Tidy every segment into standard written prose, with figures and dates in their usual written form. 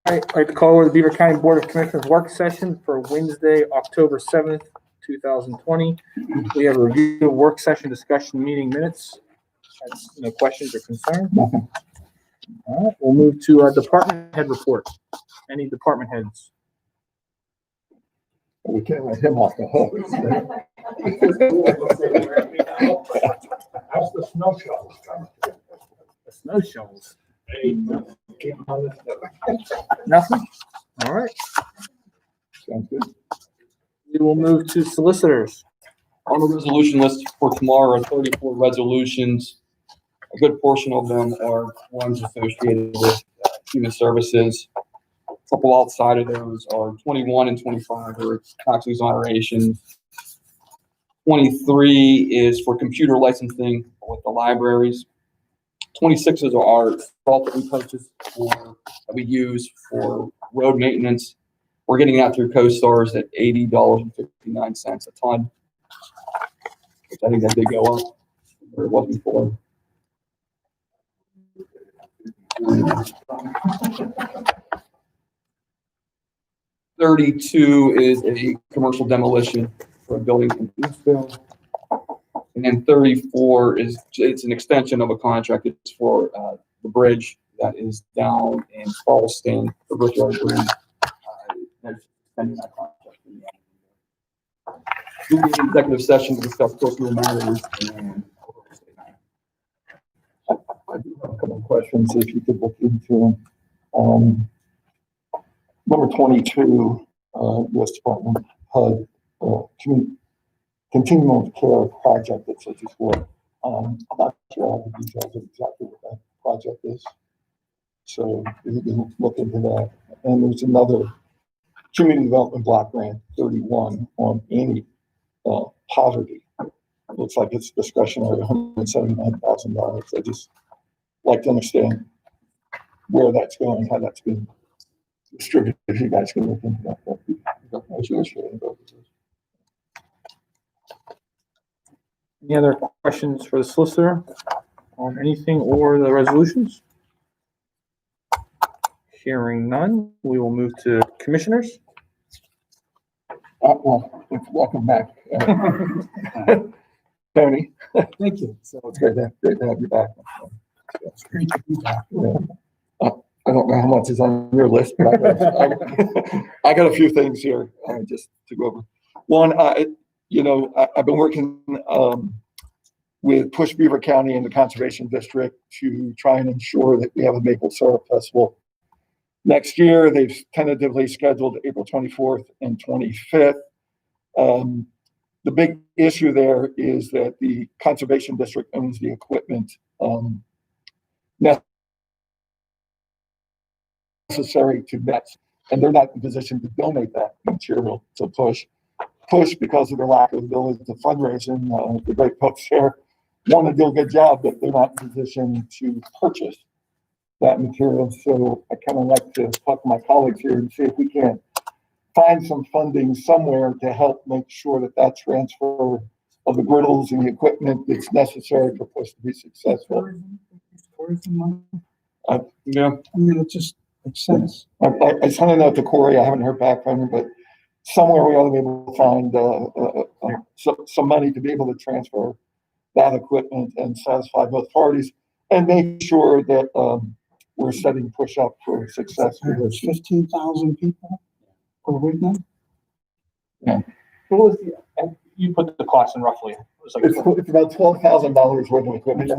I'd like to call over the Beaver County Board of Commissioners work session for Wednesday, October 7th, 2020. We have a review of work session discussion meeting minutes. No questions or concerns? All right, we'll move to our department head report. Any department heads? We can't let him off the hook. How's the snow shovels coming? The snow shovels. Hey, Nothing? All right. sounds good. We will move to solicitors. On the resolution list for tomorrow are 34 resolutions. A good portion of them are ones associated with human services. A couple outside of those are 21 and 25 are tax exoneration. 23 is for computer licensing with the libraries. 26 is our salt that we purchase that we use for road maintenance. We're getting that through CoStars at $80.59 a ton. Which I think that did go up where it was before. $32 is a commercial demolition for a building in Eastville. And then 34 is, it's an extension of a contract. It's for the bridge that is down in Charleston, the Brickyard Bridge. There's extending that contract. We'll be in executive session to discuss personal matters and I do have a couple of questions if you could look into them. Number 22, U.S. Department HUD, continuum of care project that says it's for. I'm not sure all the details of exactly what that project is. So if you can look into that. And there's another community development block grant 31 on any poverty. Looks like it's discretionary, $179,000. I just like to understand where that's going, how that's being distributed. If you guys can look into that, that'd be appreciated. Any other questions for the solicitor on anything or the resolutions? Hearing none, we will move to commissioners. Well, welcome back, Tony. Thank you. So it's great to have you back. It's great to be back. Yeah. I don't know how much is on your list, but I got a few things here just to go over. One, I've been working with Push Beaver County and the Conservation District to try and ensure that we have a maple syrup festival next year. They've tentatively scheduled April 24th and 25th. The big issue there is that the Conservation District owns the equipment necessary to Mets, and they're not in a position to donate that material to Push. Push, because of their lack of ability to fundraising, the great folks there want to do a good job, but they're not in a position to purchase that material. So I kind of like to talk to my colleagues here and see if we can find some funding somewhere to help make sure that that transfer of the griddles and the equipment that's necessary for Push to be successful. yeah. I mean, it just makes sense. I sent a note to Corey. I haven't heard back from him, but somewhere we ought to be able to find some money to be able to transfer that equipment and satisfy both parties and make sure that we're setting Push up for success. There's 15,000 people per week now. What was you put the cost in roughly? It was like It's about $12,000 worth of equipment.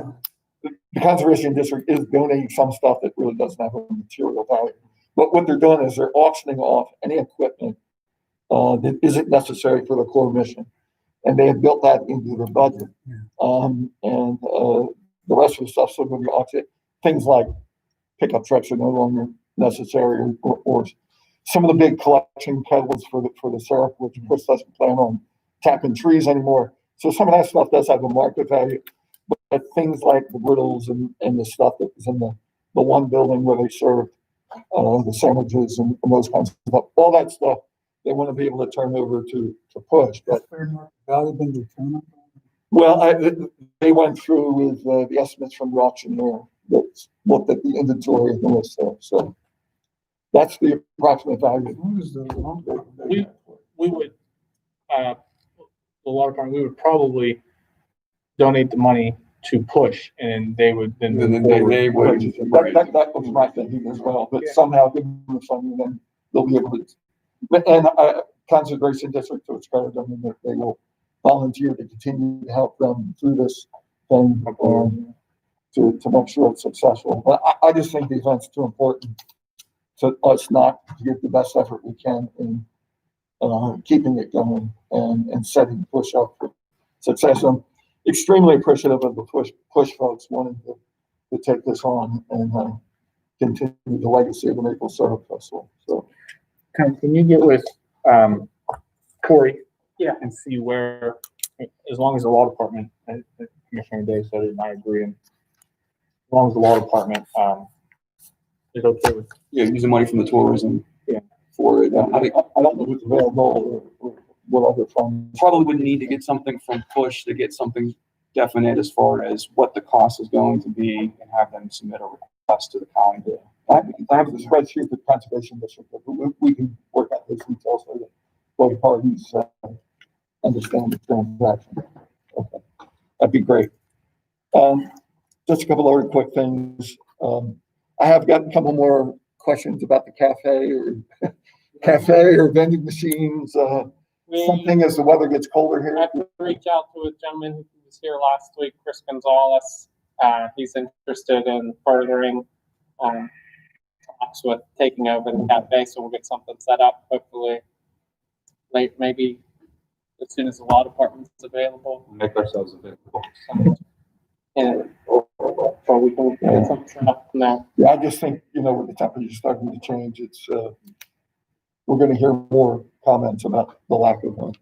The Conservation District is donating some stuff that really doesn't have a material value. But what they're doing is they're auctioning off any equipment that isn't necessary for the core mission. And they have built that into their budget. The rest of the stuff's still going to be auctioned. Things like pickup trucks are no longer necessary, or some of the big collection kettles for the syrup, which of course doesn't plan on tapping trees anymore. So some of that stuff does have a market value. But things like the griddles and the stuff that was in the one building where they served the sandwiches and those kinds of stuff, all that stuff they want to be able to turn over to Push. But Fair market value been determined? well, they went through with the estimates from the auctioneer that looked at the inventory and the list there. So That's the approximate value. What is the lumber? We would, the water department, we would probably donate the money to push and they would then Then move they forward. would. That was my thinking as well, but Yeah. somehow give them the funding, then they'll be able to. And Conservation District, to its credit, I mean, they will volunteer to continue to help them through this thing, to make sure it's successful. But I just think the event's too important to us not to give the best effort we can in keeping it going and setting push up for success. I'm extremely appreciative of the push folks wanting to take this on and continue the legacy of the Maple Syrup Festival. So Can you get with, Corey? Yeah. And see where, as long as the law department, Commissioner Day said it and I agree, and as long as the law department, is okay with. Yeah, using money from the tourism. Yeah. For it. I don't know who's available or what other funds. Probably would need to get something from Push to get something definite as far as what the cost is going to be and have them submit a request to the county. I have the spreadsheet for Conservation District, but we can work out those details so that both parties understand the transaction. Okay, that'd be great. Just a couple other quick things. I have got a couple more questions about the cafe or vending machines, something as the weather gets colder I here. have to reach out to a gentleman who was here last week, Chris Gonzalez. He's interested in furthering talks with taking over the cafe, so we'll get something set up hopefully late, maybe as soon as the law department's available. Make ourselves available. And or we can get something set up now. Yeah, I just think, with the temperature starting to change, it's, we're gonna hear more comments about the lack of one.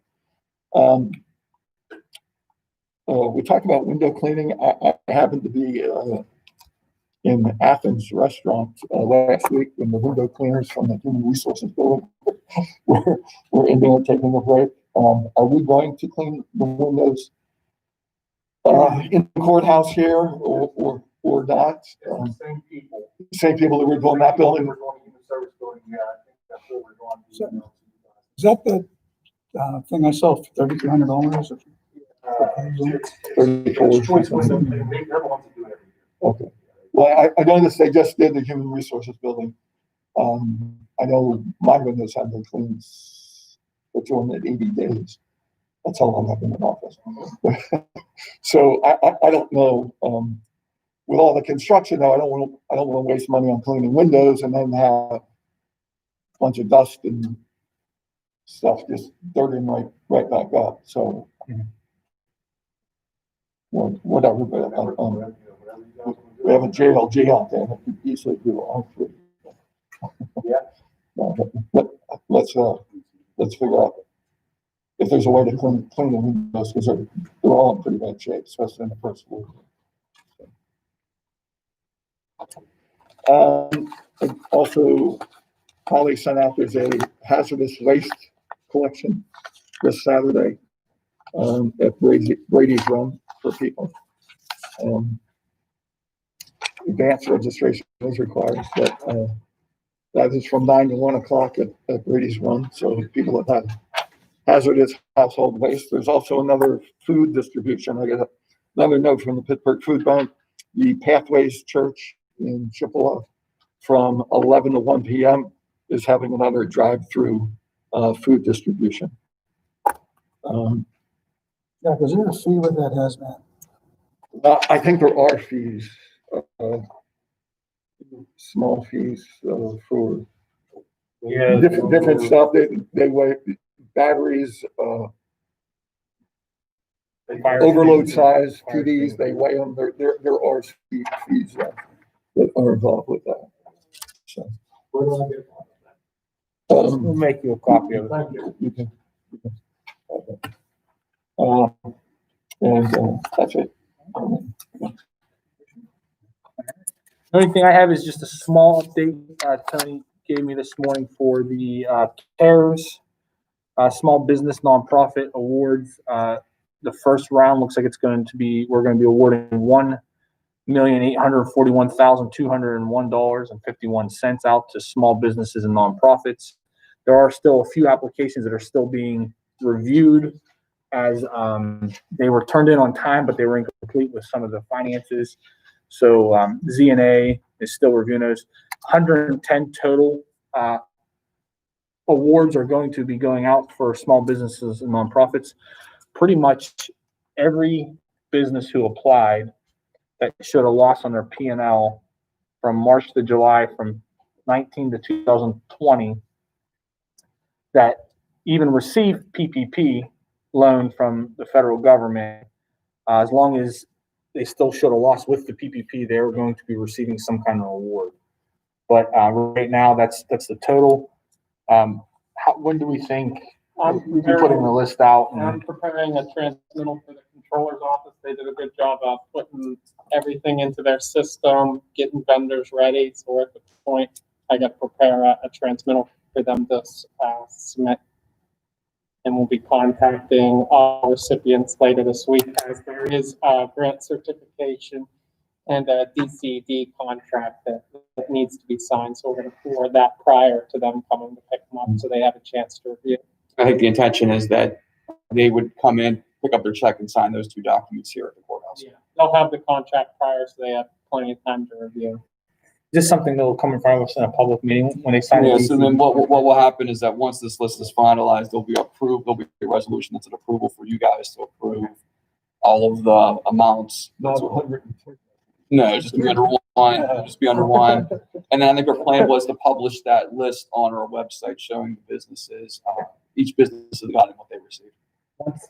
We talked about window cleaning. I happened to be, in Athens restaurant, last week when the window cleaners from the Human Resources Building were in there taking a break. Are we going to clean the windows, in the courthouse here or not? Same people. Same people that were doing that building. We're going to the service building, yeah, I think that's what we're going to do. Is that the thing I saw for $3,200? Okay. Well, I noticed they just did the Human Resources Building. I know my windows have been cleaned for 280 days. That's how long I've been in office. So I don't know, with all the construction though, I don't want to waste money on cleaning windows and then have a bunch of dust and stuff just dirting right back up. So, whatever, but, we have a JLG out there that could easily do all three. But let's figure out if there's a way to clean the windows, because they're all in pretty bad shape, especially in the first floor. And also, Holly sent out, there's a hazardous waste collection this Saturday at Brady's Run for people. Advanced registration is required, but that is from 9 to 1 o'clock at Brady's Run. So people that have hazardous household waste. There's also another food distribution. I got another note from the Pittsburgh Food Bank. The Pathways Church in Chippewa from 11 to 1 p.m. is having another drive-through food distribution. Yeah, because there's a fee with that hazmat. I think there are fees, small fees for different stuff. They weigh batteries, overload size PDs. They weigh them. There are fees that are involved with that. So, We'll make you a copy of it. you can. And that's it. The only thing I have is just a small update, Tony gave me this morning for the, CARES, Small Business Nonprofit Awards. The first round looks like we're going to be awarding one $1,841,201.51 out to small businesses and nonprofits. There are still a few applications that are still being reviewed as they were turned in on time, but they were incomplete with some of the finances. So ZNA is still reviewing those. 110 total awards are going to be going out for small businesses and nonprofits. Pretty much every business who applied that showed a loss on their P&L from March to July, from 19 to 2020, that even received PPP loan from the federal government, as long as they still showed a loss with the PPP, they were going to be receiving some kind of award. But right now, that's the total. When do we think we'll be putting the list out? I'm preparing a transmittal for the controller's office. They did a good job of putting everything into their system, getting vendors ready. So we're at the point I got to prepare a transmittal for them to submit. And we'll be contacting all recipients later this week, as there is a grant certification and a DCD contract that needs to be signed. So we're going to forward that prior to them coming to pick them up, so they have a chance to review. I think the intention is that they would come in, pick up their check, and sign those two documents here at the courthouse. Yeah, they'll have the contract prior, so they have plenty of time to review. Is this something that will come in front of us in a public meeting when they sign it? Yes, and then what will happen is that once this list is finalized, they'll be approved, there'll be a resolution that's an approval for you guys to approve all of the amounts. Not 110. No, just be under one, just be under one. And then I think our plan was to publish that list on our website showing the businesses, each business has gotten what they received. Once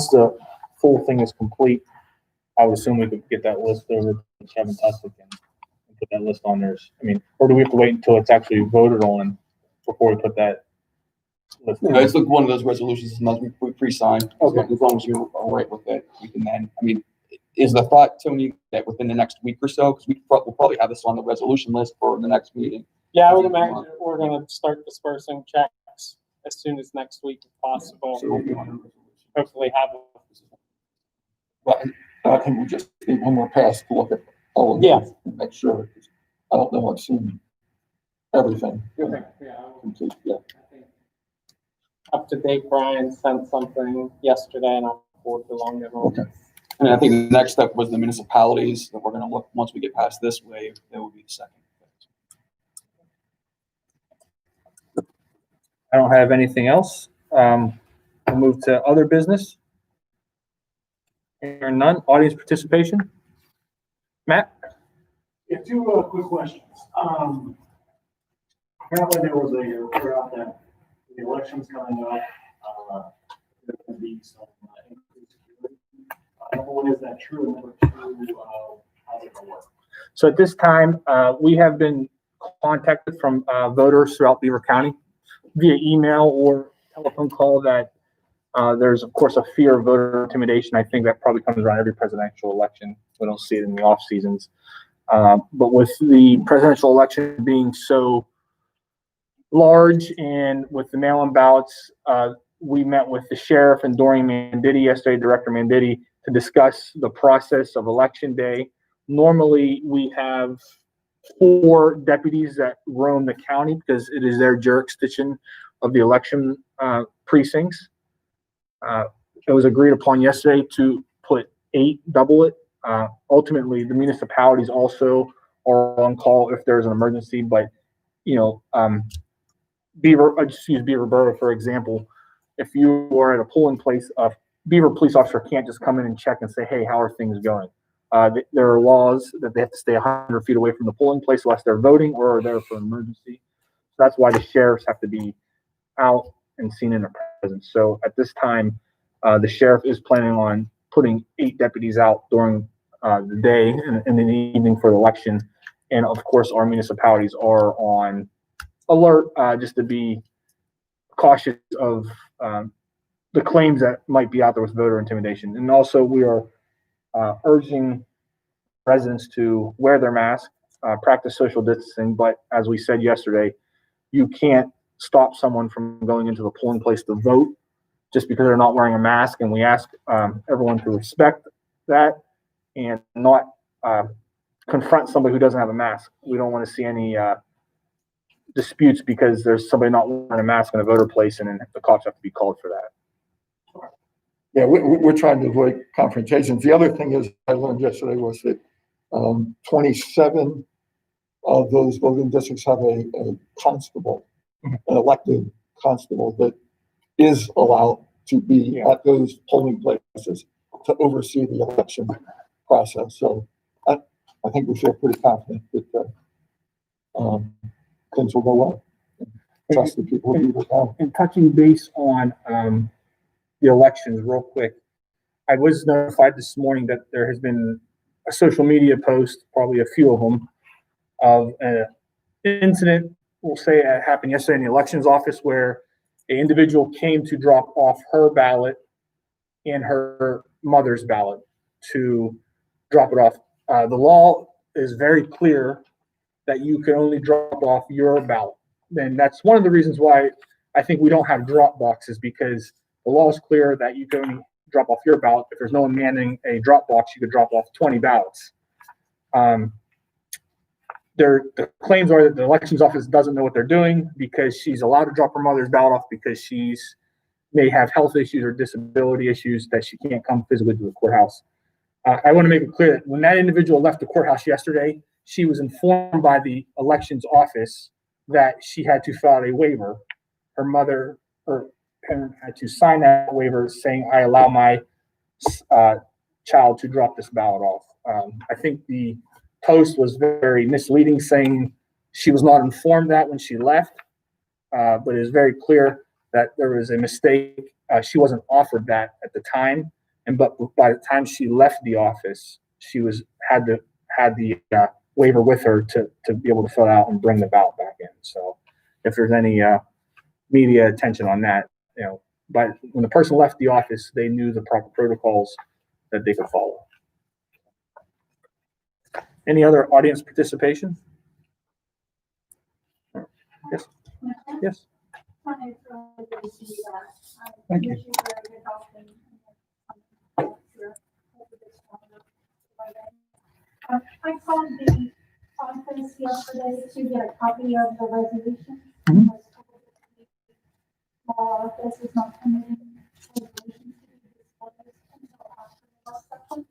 the full thing is complete, I would assume we could get that list over to Kevin Tustick and put that list on there. Or do we have to wait until it's actually voted on before we put that list? You know, it's like one of those resolutions, as long as we pre-sign, Okay. as long as you're all right with it, we can then, is the thought, Tony, that within the next week or so, because we'll probably have this on the resolution list for the next meeting. Yeah, I would imagine we're going to start dispersing checks as soon as next week if possible. So it'll be on the resolution. Hopefully have But I think we just need one more pass to look at all of Yeah. this and make sure. I don't know, I've seen everything. Yeah. Complete, yeah. Up to date, Brian sent something yesterday and I'll forward it along to him. Okay. And I think the next step was the municipalities that we're gonna look, once we get past this wave, that will be the second. I don't have anything else. We'll move to other business. Hearing none. Audience participation. Matt? Yeah, two quick questions. Apparently there was a report out that the election's coming up, there could be some increased security. Number one, is that true? And number two, how's it gonna work? So at this time, we have been contacted from voters throughout Beaver County via email or telephone call that there's, of course, a fear of voter intimidation. I think that probably comes around every presidential election. We don't see it in the off seasons. But with the presidential election being so large and with the mail-in ballots, we met with the sheriff and Dorian Manditti yesterday, Director Manditti, to discuss the process of election day. Normally, we have 4 deputies that roam the county because it is their jurisdiction of the election precincts. It was agreed upon yesterday to put 8, double it. Ultimately, the municipalities also are on call if there's an emergency, but Beaver Borough, for example, if you are at a polling place, a Beaver police officer can't just come in and check and say, hey, how are things going? There are laws that they have to stay 100 feet away from the polling place unless they're voting or are there for an emergency. So that's why the sheriffs have to be out and seen in their presence. So at this time, the sheriff is planning on putting 8 deputies out during the day and in the evening for the election. And of course, our municipalities are on alert just to be cautious of the claims that might be out there with voter intimidation. And also we are urging residents to wear their mask, practice social distancing. But as we said yesterday, you can't stop someone from going into the polling place to vote just because they're not wearing a mask. And we ask everyone to respect that and not confront somebody who doesn't have a mask. We don't want to see any disputes because there's somebody not wearing a mask in a voter place, and then the cops have to be called for that. Yeah, we're trying to avoid confrontations. The other thing is, I learned yesterday was that 27 of those voting districts have a constable, an elected constable that is allowed to be at those polling places to oversee the election process. So I think we feel pretty confident that things will go well. Trust the people who do the job. And touching base on the elections real quick, I was notified this morning that there has been a social media post, probably a few of them, of an incident, we'll say it happened yesterday in the elections office, where an individual came to drop off her ballot and her mother's ballot to drop it off. The law is very clear that you can only drop off your ballot. And that's one of the reasons why I think we don't have drop boxes, because the law is clear that you can only drop off your ballot. If there's no one manning a drop box, you could drop off 20 ballots. The claims are that the elections office doesn't know what they're doing because she's allowed to drop her mother's ballot off because she's may have health issues or disability issues that she can't come physically to the courthouse. I want to make it clear that when that individual left the courthouse yesterday, she was informed by the elections office that she had to file a waiver. Her mother or parent had to sign that waiver saying, I allow my child to drop this ballot off. I think the post was very misleading, saying she was not informed that when she left, but it is very clear that there was a mistake. She wasn't offered that at the time, but by the time she left the office, she had the waiver with her to be able to fill out and bring the ballot back in. So if there's any media attention on that, but when the person left the office, they knew the proper protocols that they could follow. Any other audience participation? Yes. Yes. Thank you. I called the office yesterday to get a copy of the resolution. Mhm. My office is not permitting resolutions to be displayed until after the work session.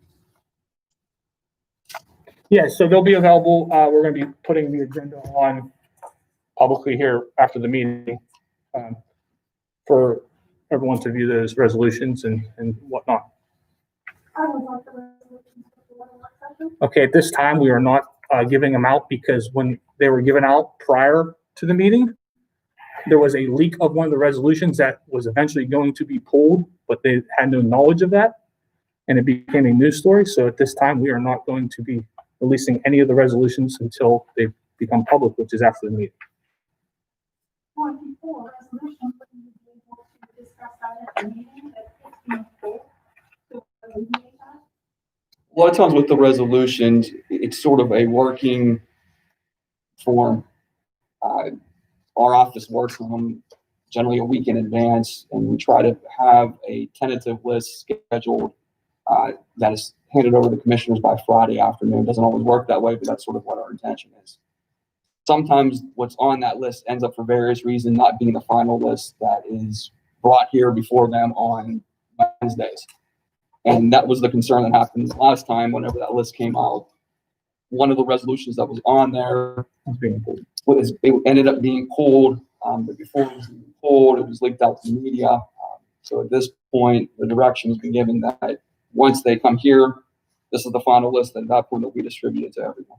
Yeah, so they'll be available. We're going to be putting the agenda on publicly here after the meeting for everyone to view those resolutions and whatnot. I would like the resolutions before the work session. Okay, at this time, we are not giving them out because when they were given out prior to the meeting, there was a leak of one of the resolutions that was eventually going to be pulled, but they had no knowledge of that, and it became a news story. So at this time, we are not going to be releasing any of the resolutions until they become public, which is after the meeting. Or before resolution, would you be able to discuss that at the meeting that it's being pulled to alleviate that? A lot of times with the resolutions, it's sort of a working form. Our office works on them generally a week in advance, and we try to have a tentative list scheduled that is handed over to the commissioners by Friday afternoon. It doesn't always work that way, but that's sort of what our intention is. Sometimes what's on that list ends up for various reasons not being the final list that is brought here before them on Wednesdays. And that was the concern that happened last time whenever that list came out. One of the resolutions that was on there it ended up being pulled, but before it was being pulled, it was leaked out to the media. So at this point, the direction has been given that once they come here, this is the final list, and at that point, it'll be distributed to everyone.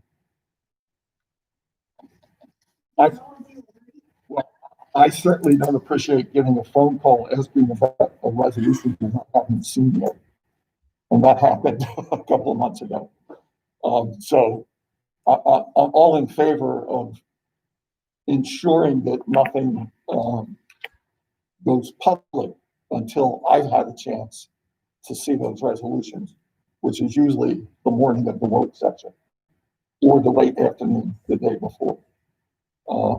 I certainly don't appreciate getting a phone call asking about a resolution that I haven't seen yet. And that happened a couple of months ago. So I'm all in favor of ensuring that nothing goes public until I've had a chance to see those resolutions, which is usually the morning of the work session or the late afternoon the day before.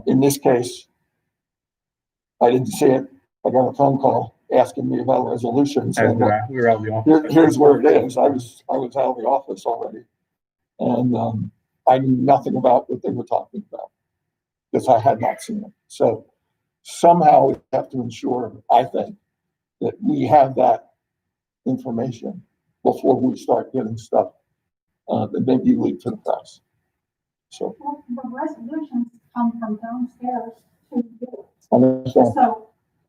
In this case, I didn't see it. I got a phone call asking me about resolutions. And We were out of the office. here's where it is. I was out of the office already. And, I knew nothing about what they were talking about because I had not seen it. So somehow we have to ensure, I think, that we have that information before we start getting stuff that may be leaked to the press. So, Well, the resolutions come from downstairs to you. I understand. So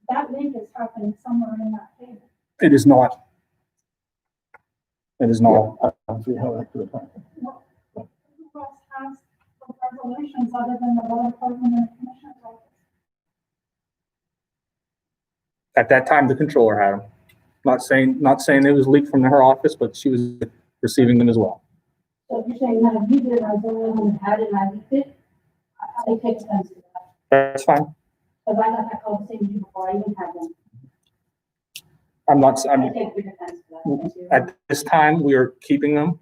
that leak is happening somewhere in that table. It is not. It is not. I don't see how that could have happened. Who else has the resolutions other than the law department and the commissioner's office? At that time, the controller had them. Not saying it was leaked from her office, but she was receiving them as well. So you're saying that if you did, I was the only one who had it and I leaked it? I take offense to that. That's fine. Because I got that conversation before I even had them. I'm, I take big offense to that. Thank you. at this time, we are keeping them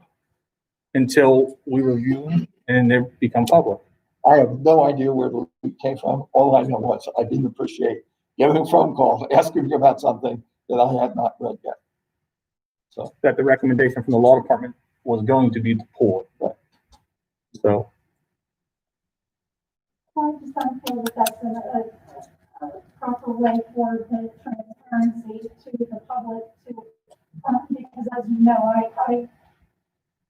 until we review them and they become public. I have no idea where the leak came from. All I know was I didn't appreciate getting a phone call asking me about something that I had not read yet. That the recommendation from the law department was going to be to pull it. So, I just don't feel that that's a proper way for the transparency to the public to, because as you know, I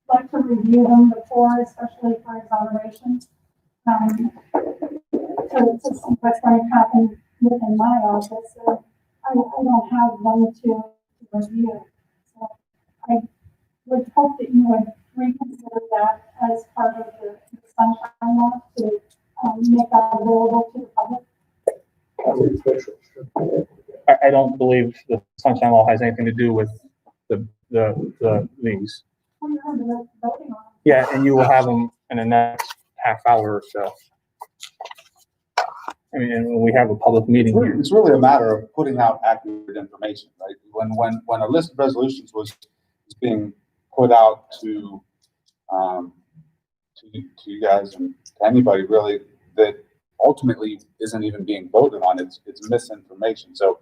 like to review them before, especially for exonerations. To see what's going to happen within my office, I don't have them to review. So I would hope that you would reconsider that as part of the sunshine law to make that available to the public. I don't believe the sunshine law has anything to do with the these. We are voting on it. Yeah, and you will have them in the next half hour or so. I mean, and we have a public meeting here. It's really a matter of putting out accurate information, right? When a list of resolutions was being put out to you guys and to anybody really that ultimately isn't even being voted on, it's misinformation. So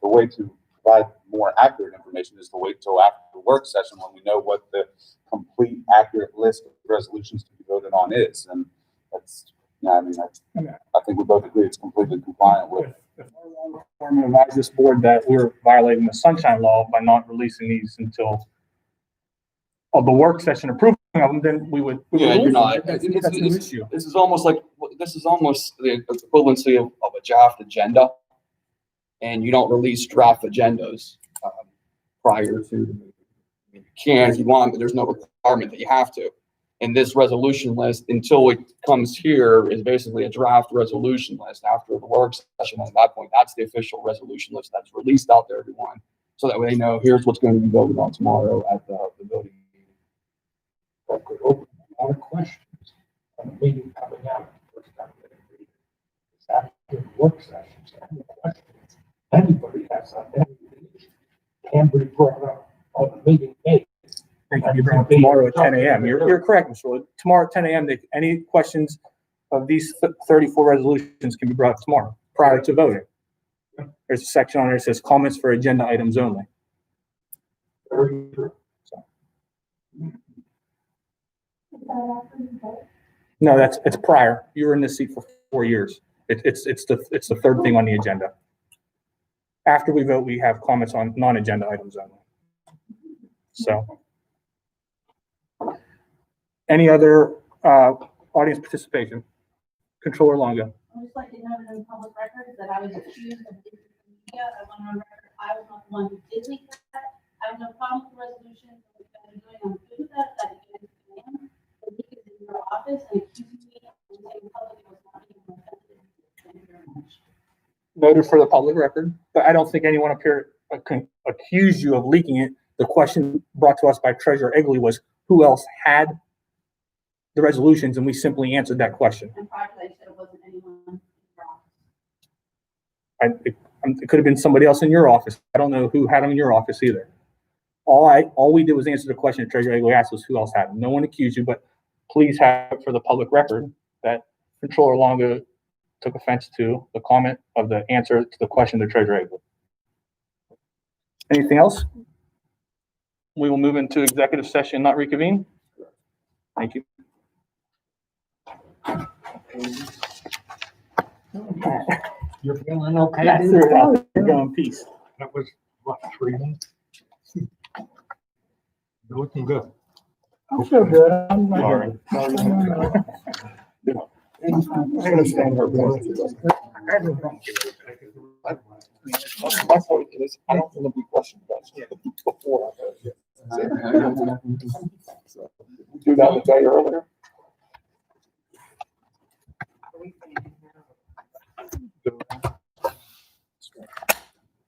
the way to provide more accurate information is to wait till after the work session when we know what the complete accurate list of resolutions to be voted on is. And that's, I mean, I think we both agree it's completely compliant with. If our law department advised this board that we're violating the sunshine law by not releasing these until the work session approving of them, then we would. Yeah, you're not. That's It's- no issue. This is almost the equivalency of a draft agenda. And you don't release draft agendas prior to, you can if you want, but there's no requirement that you have to. And this resolution list, until it comes here, is basically a draft resolution list after the work session. At that point, that's the official resolution list that's released out to everyone. So that way they know, here's what's going to be voted on tomorrow at the voting meeting. That could open a lot of questions on the meeting coming out. First time they read it. It's after the work sessions, any questions anybody has on any issue can be brought up on the meeting day. They can be brought up tomorrow at 10 a.m. You're correct, Mr. Wood. Tomorrow at 10 a.m., any questions of these 34 resolutions can be brought up tomorrow prior to voting. There's a section on there that says comments for agenda items only. Very true. Is that after you vote? No, it's prior. You were in this seat for 4 years. It's the third thing on the agenda. After we vote, we have comments on non-agenda items only. So. Any other audience participation? Controller Longo. I'd just like to note in public records that I was accused of leaking to the media. I went on record, I was not the one who did leak that. I have no problem with the resolution that you guys are doing. I'm good with that, that you guys can. The leak is in your office and accusing me of saying public it was not being offensive. Thank you very much. Noted for the public record, but I don't think anyone up here can accuse you of leaking it. The question brought to us by Treasurer Egley was, who else had the resolutions, and we simply answered that question. And prior to that, you said it wasn't anyone in your office. It could have been somebody else in your office. I don't know who had them in your office either. All we did was answer the question that Treasurer Egley asked us who else had them. No one accused you, but please have it for the public record that Controller Longo took offense to the comment of the answer to the question to Treasurer Egley. Anything else? We will move into executive session, not reconvene. Thank you. You're feeling okay? That's dude? it. You're going peace. That was, what, 3 months? Looking good. I feel good. I'm not Sorry. I understand her point. My point is, I don't want to be questioned before I go. So, do that with you earlier.